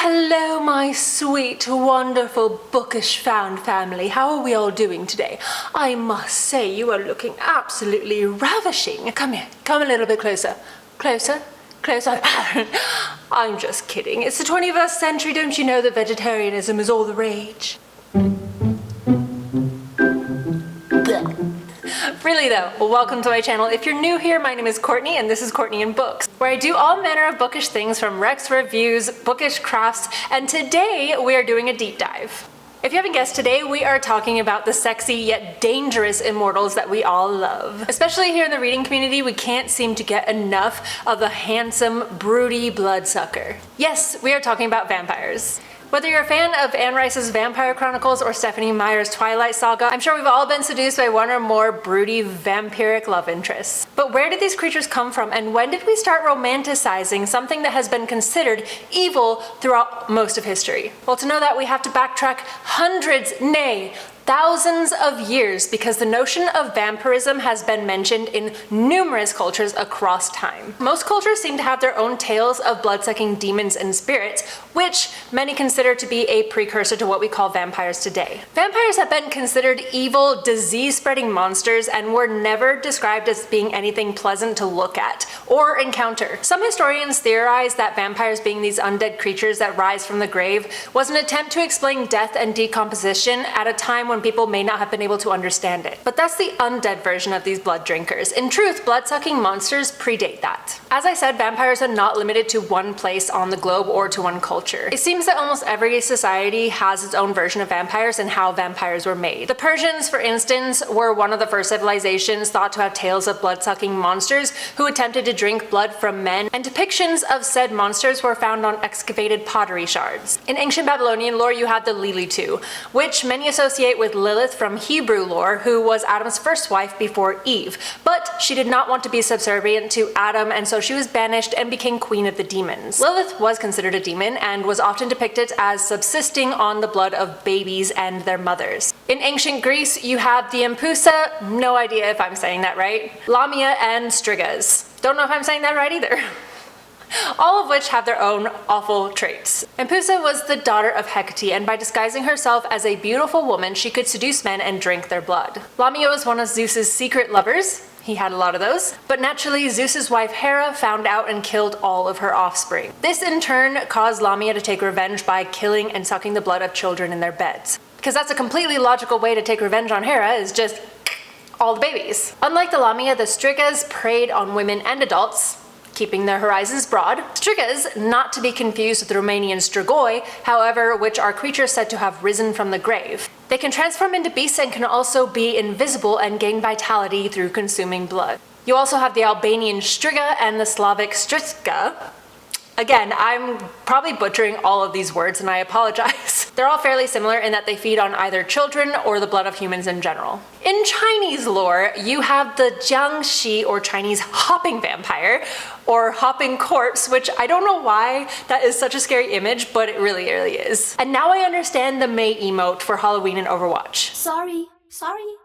Hello, my sweet, wonderful, bookish found family. How are we all doing today? I must say you are looking absolutely ravishing. Come here, come a little bit closer. Closer, closer. I'm just kidding. It's the 21st century, don't you know that vegetarianism is all the rage? Really though, well, welcome to my channel. If you're new here, my name is Courtney and this is Courtney in Books, where I do all manner of bookish things from Rex reviews, bookish crafts, and today we are doing a deep dive. If you haven't guessed, today we are talking about the sexy yet dangerous immortals that we all love. Especially here in the reading community, we can't seem to get enough of the handsome, broody bloodsucker. Yes, we are talking about vampires. Whether you're a fan of Anne Rice's Vampire Chronicles or Stephenie Meyer's Twilight saga, I'm sure we've all been seduced by one or more broody, vampiric love interests. But where did these creatures come from, and when did we start romanticizing something that has been considered evil throughout most of history? Well, to know that, we have to backtrack hundreds, nay, thousands of years, because the notion of vampirism has been mentioned in numerous cultures across time. Most cultures seem to have their own tales of blood-sucking demons and spirits, which many consider to be a precursor to what we call vampires today. Vampires have been considered evil, disease-spreading monsters and were never described as being anything pleasant to look at or encounter. Some historians theorize that vampires, being these undead creatures that rise from the grave, was an attempt to explain death and decomposition at a time when people may not have been able to understand it. But that's the undead version of these blood drinkers. In truth, blood-sucking monsters predate that. As I said, vampires are not limited to one place on the globe or to one culture. It seems that almost every society has its own version of vampires and how vampires were made. The Persians, for instance, were one of the first civilizations thought to have tales of blood-sucking monsters who attempted to drink blood from men, and depictions of said monsters were found on excavated pottery shards. In ancient Babylonian lore, you have the Lilitu, which many associate with Lilith from Hebrew lore, who was Adam's first wife before Eve. But she did not want to be subservient to Adam, and so she was banished and became queen of the demons. Lilith was considered a demon and was often depicted as subsisting on the blood of babies and their mothers. In ancient Greece, you have the Empusa, no idea if I'm saying that right, Lamia, and Strigas. Don't know if I'm saying that right either. All of which have their own awful traits. Empusa was the daughter of Hecate, and by disguising herself as a beautiful woman, she could seduce men and drink their blood. Lamia was one of Zeus's secret lovers. He had a lot of those. But naturally, Zeus's wife Hera found out and killed all of her offspring. This in turn caused Lamia to take revenge by killing and sucking the blood of children in their beds. Because that's a completely logical way to take revenge on Hera, is just all the babies. Unlike the Lamia, the Strigas preyed on women and adults, keeping their horizons broad. Strigas, not to be confused with the Romanian strigoi, however, which are creatures said to have risen from the grave. They can transform into beasts and can also be invisible and gain vitality through consuming blood. You also have the Albanian striga and the Slavic striska. Again, I'm probably butchering all of these words and I apologize. They're all fairly similar in that they feed on either children or the blood of humans in general. In Chinese lore, you have the Jiangxi, or Chinese hopping vampire, or hopping corpse, which I don't know why that is such a scary image, but it really is. And now I understand the May emote for Halloween and Overwatch.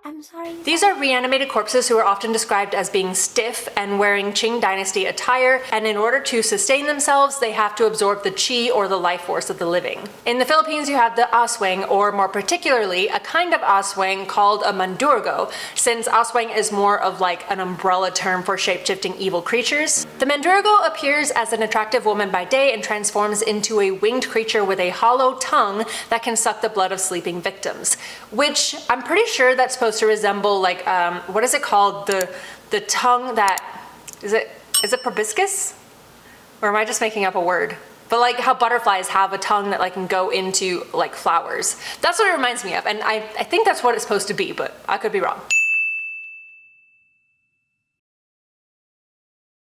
I'm sorry. These are reanimated corpses who are often described as being stiff and wearing Qing Dynasty attire, and in order to sustain themselves, they have to absorb the qi, or the life force of the living. In the Philippines, you have the aswang, or more particularly, a kind of aswang called a mandurgo, since aswang is more of like an umbrella term for shape-shifting evil creatures. The mandurgo appears as an attractive woman by day and transforms into a winged creature with a hollow tongue that can suck the blood of sleeping victims, which I'm pretty sure that's supposed to resemble like what is it called, the tongue that is it proboscis, or am I just making up a word? But like how butterflies have a tongue that like can go into like flowers. That's what it reminds me of, and I think that's what it's supposed to be, but I could be wrong.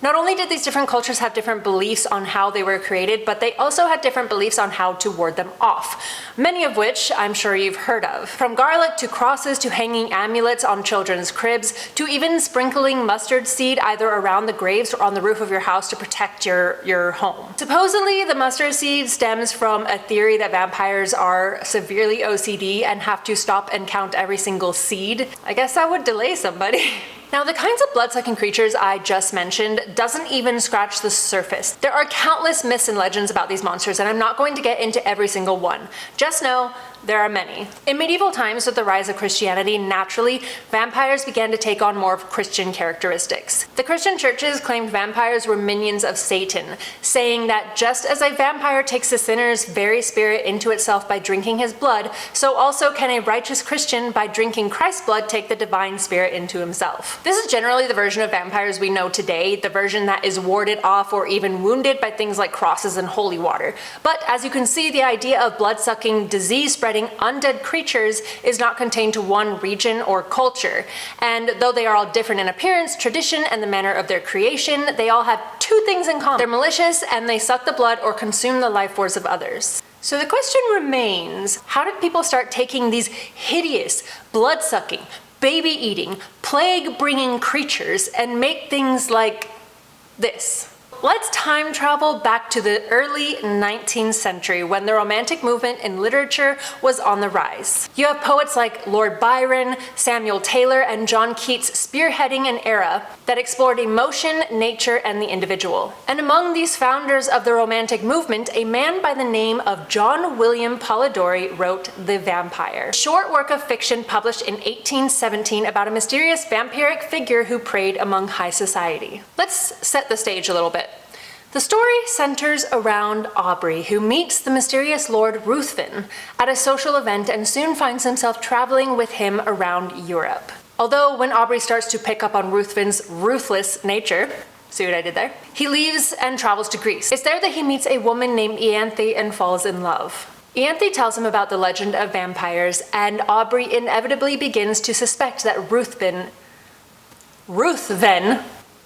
Not only did these different cultures have different beliefs on how they were created, but they also had different beliefs on how to ward them off, many of which I'm sure you've heard of. From garlic to crosses to hanging amulets on children's cribs to even sprinkling mustard seed either around the graves or on the roof of your house to protect your home. Supposedly, the mustard seed stems from a theory that vampires are severely OCD and have to stop and count every single seed. I guess that would delay somebody. Now, the kinds of blood-sucking creatures I just mentioned doesn't even scratch the surface. There are countless myths and legends about these monsters, and I'm not going to get into every single one. Just know there are many. In medieval times, with the rise of Christianity, naturally, vampires began to take on more of Christian characteristics. The Christian churches claimed vampires were minions of Satan, saying that just as a vampire takes the sinner's very spirit into itself by drinking his blood, so also can a righteous Christian, by drinking Christ's blood, take the divine spirit into himself. This is generally the version of vampires we know today, the version that is warded off or even wounded by things like crosses and holy water. But as you can see, the idea of blood-sucking, disease-spreading, undead creatures is not contained to one region or culture. And though they are all different in appearance, tradition, and the manner of their creation, they all have two things in common. They're malicious, and they suck the blood or consume the life force of others. So the question remains, how did people start taking these hideous, blood-sucking, baby-eating, plague-bringing creatures and make things like this? Let's time travel back to the early 19th century when the Romantic movement in literature was on the rise. You have poets like Lord Byron, Samuel Taylor, and John Keats spearheading an era that explored emotion, nature, and the individual. And among these founders of the Romantic movement, a man by the name of John William Polidori wrote The Vampire, a short work of fiction published in 1817 about a mysterious vampiric figure who preyed among high society. Let's set the stage a little bit. The story centers around Aubrey, who meets the mysterious Lord Ruthven at a social event and soon finds himself traveling with him around Europe. Although when Aubrey starts to pick up on Ruthven's ruthless nature, see what I did there? He leaves and travels to Greece. It's there that he meets a woman named Ianthe and falls in love. Ianthe tells him about the legend of vampires, and Aubrey inevitably begins to suspect that Ruthven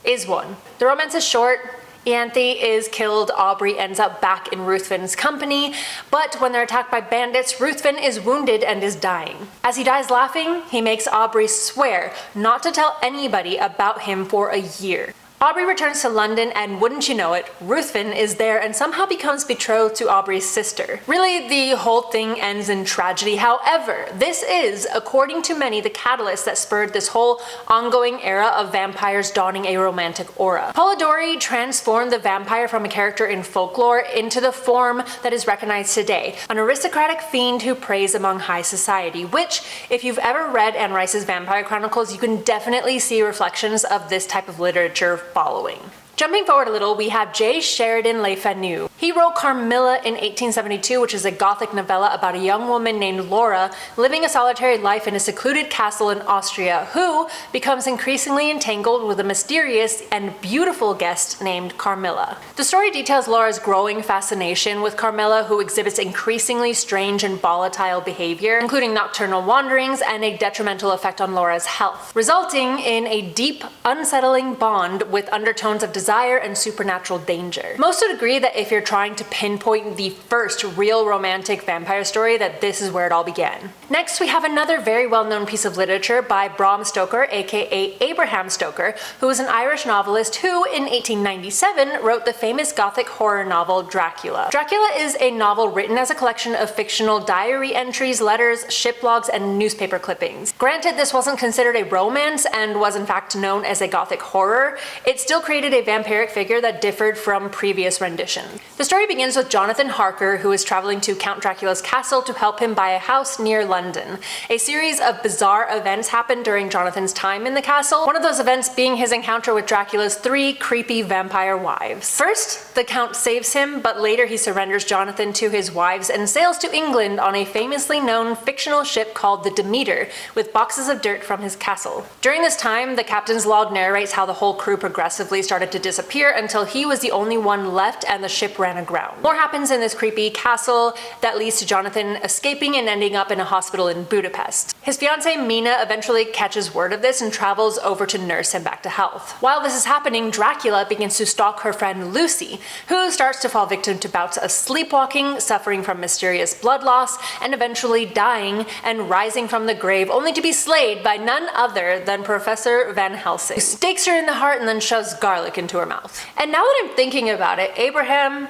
is one. The romance is short. Ianthe is killed, Aubrey ends up back in Ruthven's company, but when they're attacked by bandits, Ruthven is wounded and is dying. As he dies laughing, he makes Aubrey swear not to tell anybody about him for a year. Aubrey returns to London, and wouldn't you know it, Ruthven is there and somehow becomes betrothed to Aubrey's sister. Really, the whole thing ends in tragedy. However, this is, according to many, the catalyst that spurred this whole ongoing era of vampires donning a romantic aura. Polidori transformed the vampire from a character in folklore into the form that is recognized today, an aristocratic fiend who preys among high society, which, if you've ever read Anne Rice's Vampire Chronicles, you can definitely see reflections of this type of literature following. Jumping forward a little, we have J. Sheridan Le Fanu. He wrote Carmilla in 1872, which is a gothic novella about a young woman named Laura living a solitary life in a secluded castle in Austria, who becomes increasingly entangled with a mysterious and beautiful guest named Carmilla. The story details Laura's growing fascination with Carmilla, who exhibits increasingly strange and volatile behavior, including nocturnal wanderings and a detrimental effect on Laura's health, resulting in a deep, unsettling bond with undertones of desire and supernatural danger. Most would agree that if you're trying to pinpoint the first real romantic vampire story, that this is where it all began. Next, we have another very well-known piece of literature by Bram Stoker, aka Abraham Stoker, who was an Irish novelist who, in 1897, wrote the famous gothic horror novel Dracula. Dracula is a novel written as a collection of fictional diary entries, letters, ship logs, and newspaper clippings. Granted, this wasn't considered a romance and was in fact known as a gothic horror, it still created a vampiric figure that differed from previous renditions. The story begins with Jonathan Harker, who is traveling to Count Dracula's castle to help him buy a house near London. A series of bizarre events happen during Jonathan's time in the castle, one of those events being his encounter with Dracula's 3 creepy vampire wives. First, the Count saves him, but later he surrenders Jonathan to his wives and sails to England on a famously known fictional ship called the Demeter, with boxes of dirt from his castle. During this time, the captain's log narrates how the whole crew progressively started to disappear until he was the only one left and the ship ran aground. More happens in this creepy castle that leads to Jonathan escaping and ending up in a hospital in Budapest. His fiancée Mina eventually catches word of this and travels over to nurse him back to health. While this is happening, Dracula begins to stalk her friend Lucy, who starts to fall victim to bouts of sleepwalking, suffering from mysterious blood loss, and eventually dying and rising from the grave only to be slayed by none other than Professor Van Helsing, who stakes her in the heart and then shoves garlic into her mouth. And now that I'm thinking about it, Abraham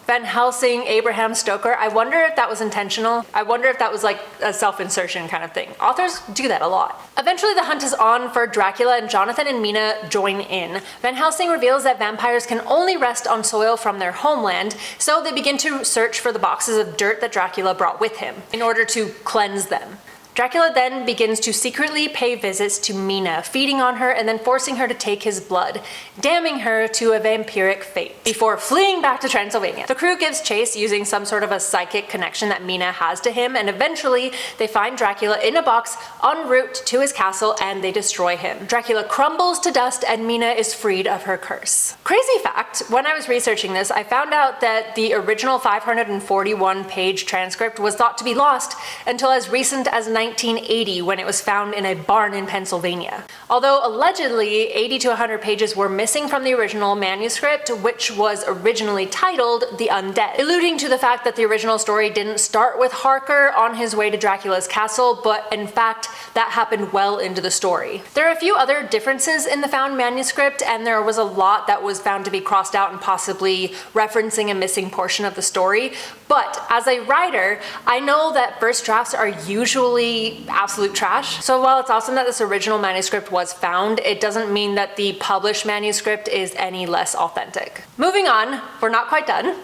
Van Helsing, Abraham Stoker. I wonder if that was intentional. I wonder if that was like a self-insertion kind of thing. Authors do that a lot. Eventually the hunt is on for Dracula and Jonathan and Mina join in. Van Helsing reveals that vampires can only rest on soil from their homeland, so they begin to search for the boxes of dirt that Dracula brought with him in order to cleanse them. Dracula then begins to secretly pay visits to Mina, feeding on her and then forcing her to take his blood, damning her to a vampiric fate, before fleeing back to Transylvania. The crew gives chase using some sort of a psychic connection that Mina has to him, and eventually they find Dracula in a box en route to his castle and they destroy him. Dracula crumbles to dust and Mina is freed of her curse. Crazy fact, when I was researching this, I found out that the original 541-page transcript was thought to be lost until as recent as 1980, when it was found in a barn in Pennsylvania. Although allegedly 80 to 100 pages were missing from the original manuscript, which was originally titled The Undead, alluding to the fact that the original story didn't start with Harker on his way to Dracula's castle, but in fact that happened well into the story. There are a few other differences in the found manuscript, and there was a lot that was found to be crossed out and possibly referencing a missing portion of the story, but as a writer, I know that first drafts are usually absolute trash. So while it's awesome that this original manuscript was found, it doesn't mean that the published manuscript is any less authentic. Moving on, we're not quite done.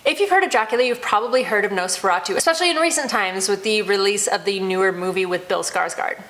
If you've heard of Dracula, you've probably heard of Nosferatu, especially in recent times with the release of the newer movie with Bill Skarsgård.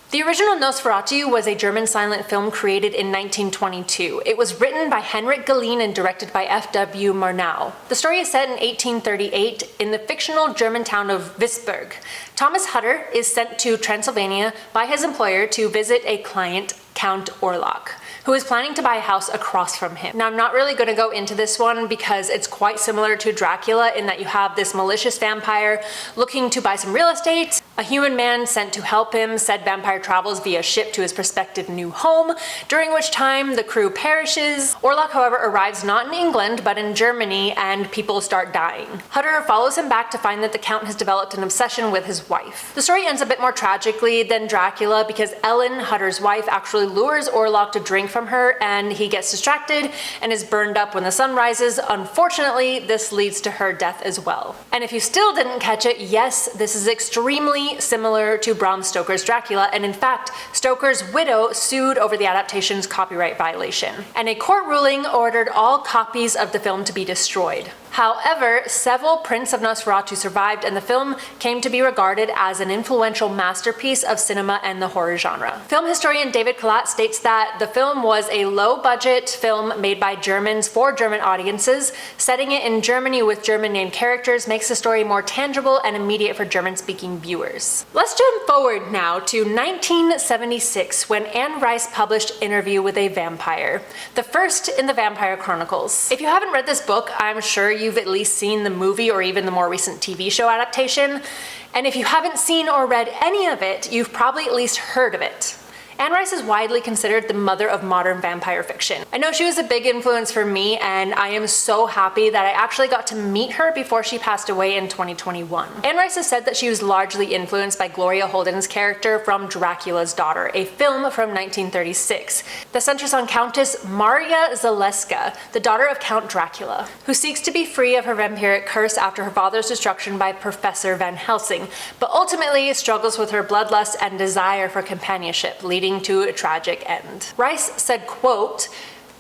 The original Nosferatu was a German silent film created in 1922. It was written by Henrik Galeen and directed by F.W. Murnau. The story is set in 1838 in the fictional German town of Visburg. Thomas Hutter is sent to Transylvania by his employer to visit a client, Count Orlok, who is planning to buy a house across from him. Now, I'm not really going to go into this one because it's quite similar to Dracula in that you have this malicious vampire looking to buy some real estate, a human man sent to help him. Said vampire travels via ship to his prospective new home, during which time the crew perishes. Orlok, however, arrives not in England but in Germany, and people start dying. Hutter follows him back to find that the Count has developed an obsession with his wife. The story ends a bit more tragically than Dracula because Ellen, Hutter's wife, actually lures Orlok to drink from her, and he gets distracted and is burned up when the sun rises. Unfortunately, this leads to her death as well. And if you still didn't catch it, yes, this is extremely similar to Bram Stoker's Dracula, and in fact, Stoker's widow sued over the adaptation's copyright violation, and a court ruling ordered all copies of the film to be destroyed. However, several prints of Nosferatu survived, and the film came to be regarded as an influential masterpiece of cinema and the horror genre. Film historian David Collat states that the film was a low-budget film made by Germans for German audiences. Setting it in Germany with German-named characters makes the story more tangible and immediate for German-speaking viewers. Let's jump forward now to 1976, when Anne Rice published Interview with a Vampire, the first in the Vampire Chronicles. If you haven't read this book, I'm sure you've at least seen the movie or even the more recent TV show adaptation, and if you haven't seen or read any of it, you've probably at least heard of it. Anne Rice is widely considered the mother of modern vampire fiction. I know she was a big influence for me, and I am so happy that I actually got to meet her before she passed away in 2021. Anne Rice has said that she was largely influenced by Gloria Holden's character from Dracula's Daughter, a film from 1936 that centers on Countess Maria Zaleska, the daughter of Count Dracula, who seeks to be free of her vampiric curse after her father's destruction by Professor Van Helsing, but ultimately struggles with her bloodlust and desire for companionship, leading to a tragic end. Rice said, quote,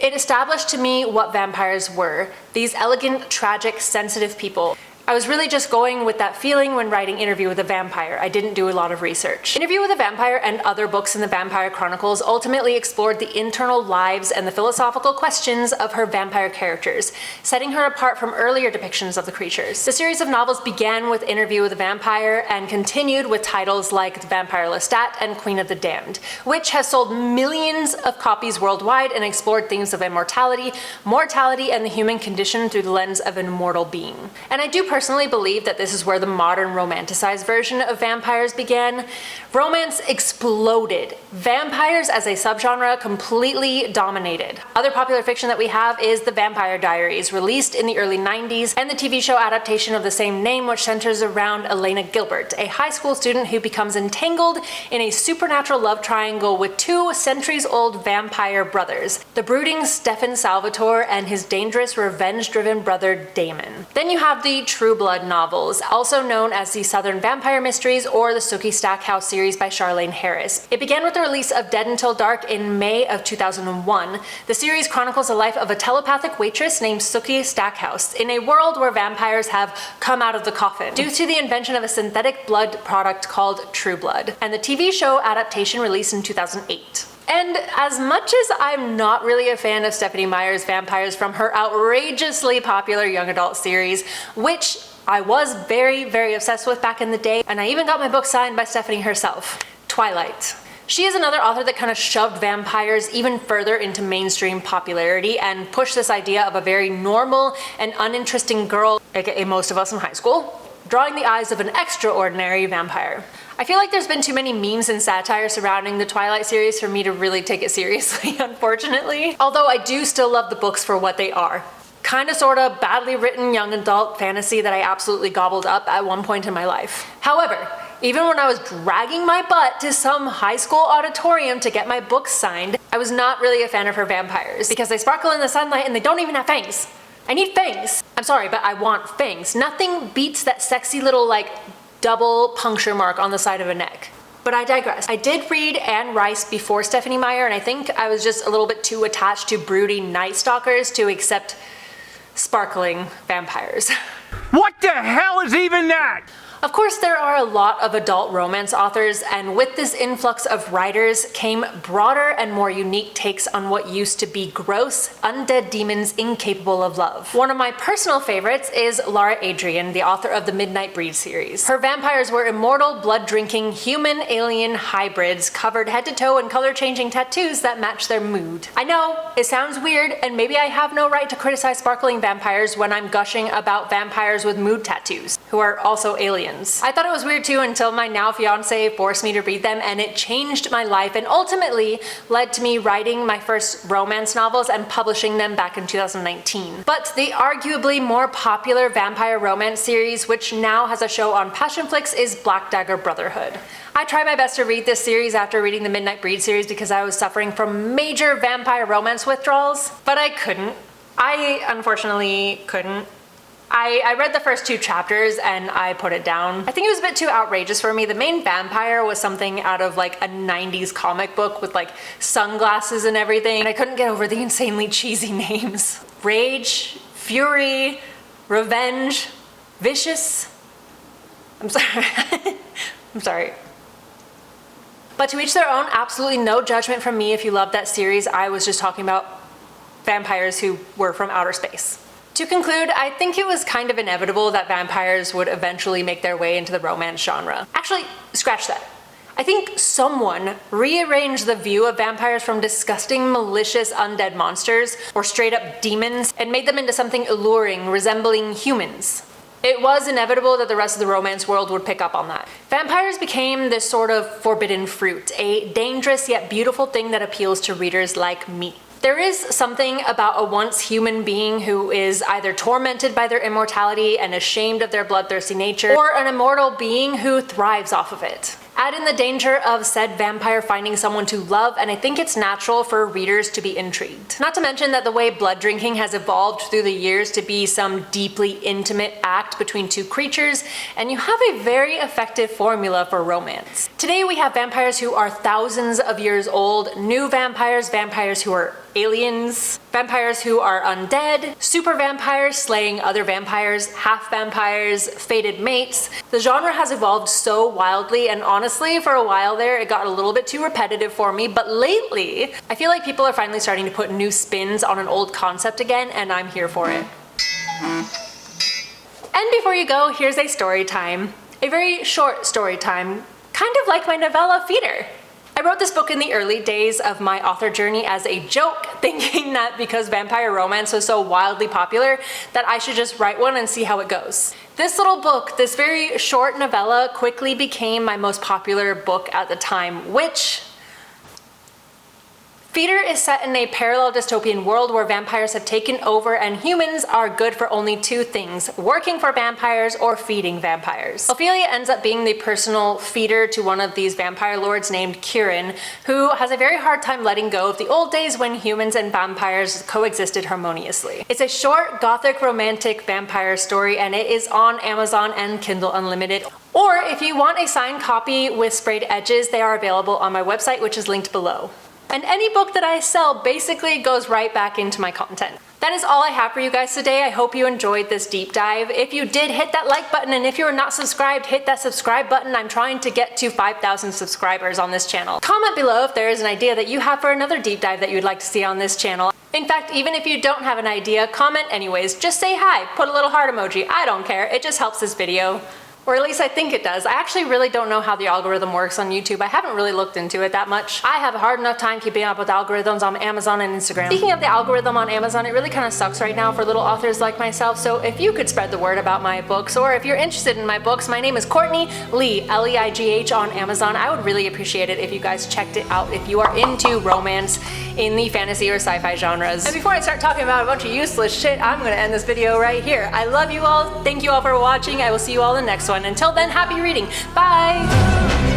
"It established to me what vampires were, these elegant, tragic, sensitive people. I was really just going with that feeling when writing Interview with a Vampire. I didn't do a lot of research." Interview with a Vampire and other books in the Vampire Chronicles ultimately explored the internal lives and the philosophical questions of her vampire characters, setting her apart from earlier depictions of the creatures. The series of novels began with Interview with a Vampire and continued with titles like The Vampire Lestat and Queen of the Damned, which has sold millions of copies worldwide and explored themes of immortality, mortality, and the human condition through the lens of an immortal being. And I do personally believe that this is where the modern romanticized version of vampires began. Romance exploded. Vampires as a subgenre completely dominated. Other popular fiction that we have is The Vampire Diaries, released in the early 90s, and the TV show adaptation of the same name, which centers around Elena Gilbert, a high school student who becomes entangled in a supernatural love triangle with two centuries-old vampire brothers, the brooding Stefan Salvatore and his dangerous revenge-driven brother Damon. Then you have the True Blood novels, also known as the Southern Vampire Mysteries or the Sookie Stackhouse series by Charlaine Harris. It began with the release of Dead Until Dark in May of 2001. The series chronicles the life of a telepathic waitress named Sookie Stackhouse in a world where vampires have come out of the coffin due to the invention of a synthetic blood product called True Blood, and the TV show adaptation released in 2008. And as much as I'm not really a fan of Stephenie Meyer's vampires from her outrageously popular young adult series, which I was very, very obsessed with back in the day, and I even got my book signed by Stephenie herself, Twilight. She is another author that kind of shoved vampires even further into mainstream popularity and pushed this idea of a very normal and uninteresting girl, aka most of us in high school, drawing the eyes of an extraordinary vampire. I feel like there's been too many memes and satire surrounding the Twilight series for me to really take it seriously, unfortunately. Although I do still love the books for what they are. Kinda sorta badly written young adult fantasy that I absolutely gobbled up at one point in my life. However, even when I was dragging my butt to some high school auditorium to get my books signed, I was not really a fan of her vampires because they sparkle in the sunlight and they don't even have fangs. I need fangs. I'm sorry, but I want fangs. Nothing beats that sexy little double puncture mark on the side of a neck. But I digress. I did read Anne Rice before Stephenie Meyer, and I think I was just a little bit too attached to broody night stalkers to accept sparkling vampires. What the hell is even that? Of course, there are a lot of adult romance authors, and with this influx of writers came broader and more unique takes on what used to be gross, undead demons incapable of love. One of my personal favorites is Laura Adrian, the author of the Midnight Breed series. Her vampires were immortal, blood-drinking, human-alien hybrids covered head to toe in color-changing tattoos that match their mood. I know, it sounds weird, and maybe I have no right to criticize sparkling vampires when I'm gushing about vampires with mood tattoos, who are also aliens. I thought it was weird too until my now fiance forced me to read them, and it changed my life and ultimately led to me writing my first romance novels and publishing them back in 2019. But the arguably more popular vampire romance series, which now has a show on Passionflix, is Black Dagger Brotherhood. I tried my best to read this series after reading the Midnight Breed series because I was suffering from major vampire romance withdrawals, but I couldn't. I unfortunately couldn't. I read the first 2 chapters and I put it down. I think it was a bit too outrageous for me. The main vampire was something out of a 90s comic book with sunglasses and everything, and I couldn't get over the insanely cheesy names. Rage, Fury, Revenge, Vicious. I'm sorry. I'm sorry. But to each their own, absolutely no judgment from me if you love that series. I was just talking about vampires who were from outer space. To conclude, I think it was kind of inevitable that vampires would eventually make their way into the romance genre. Actually, scratch that. I think someone rearranged the view of vampires from disgusting, malicious, undead monsters, or straight up demons, and made them into something alluring, resembling humans. It was inevitable that the rest of the romance world would pick up on that. Vampires became this sort of forbidden fruit, a dangerous yet beautiful thing that appeals to readers like me. There is something about a once human being who is either tormented by their immortality and ashamed of their bloodthirsty nature, or an immortal being who thrives off of it. Add in the danger of said vampire finding someone to love, and I think it's natural for readers to be intrigued. Not to mention that the way blood drinking has evolved through the years to be some deeply intimate act between 2 creatures, and you have a very effective formula for romance. Today we have vampires who are thousands of years old, new vampires, vampires who are aliens, vampires who are undead, super vampires slaying other vampires, half vampires, fated mates. The genre has evolved so wildly, and honestly, for a while there, it got a little bit too repetitive for me, but lately, I feel like people are finally starting to put new spins on an old concept again, and I'm here for it. And before you go, here's a story time. A very short story time, kind of like my novella Feeder. I wrote this book in the early days of my author journey as a joke, thinking that because vampire romance was so wildly popular that I should just write one and see how it goes. This little book, this very short novella, quickly became my most popular book at the time, which Feeder is set in a parallel dystopian world where vampires have taken over and humans are good for only two things: working for vampires or feeding vampires. Ophelia ends up being the personal feeder to one of these vampire lords named Kieran, who has a very hard time letting go of the old days when humans and vampires coexisted harmoniously. It's a short, gothic, romantic vampire story, and it is on Amazon and Kindle Unlimited. Or if you want a signed copy with sprayed edges, they are available on my website, which is linked below. And any book that I sell basically goes right back into my content. That is all I have for you guys today. I hope you enjoyed this deep dive. If you did, hit that like button, and if you are not subscribed, hit that subscribe button. I'm trying to get to 5,000 subscribers on this channel. Comment below if there is an idea that you have for another deep dive that you'd like to see on this channel. In fact, even if you don't have an idea, comment anyways. Just say hi, put a little heart emoji. I don't care, it just helps this video. Or at least I think it does. I actually really don't know how the algorithm works on YouTube. I haven't really looked into it that much. I have a hard enough time keeping up with algorithms on Amazon and Instagram. Speaking of the algorithm on Amazon, it really kind of sucks right now for little authors like myself, so if you could spread the word about my books, or if you're interested in my books, my name is Courtney Lee, L-E-I-G-H on Amazon. I would really appreciate it if you guys checked it out if you are into romance in the fantasy or sci-fi genres. And before I start talking about a bunch of useless shit, I'm gonna end this video right here. I love you all. Thank you all for watching. I will see you all in the next one. Until then, happy reading. Bye!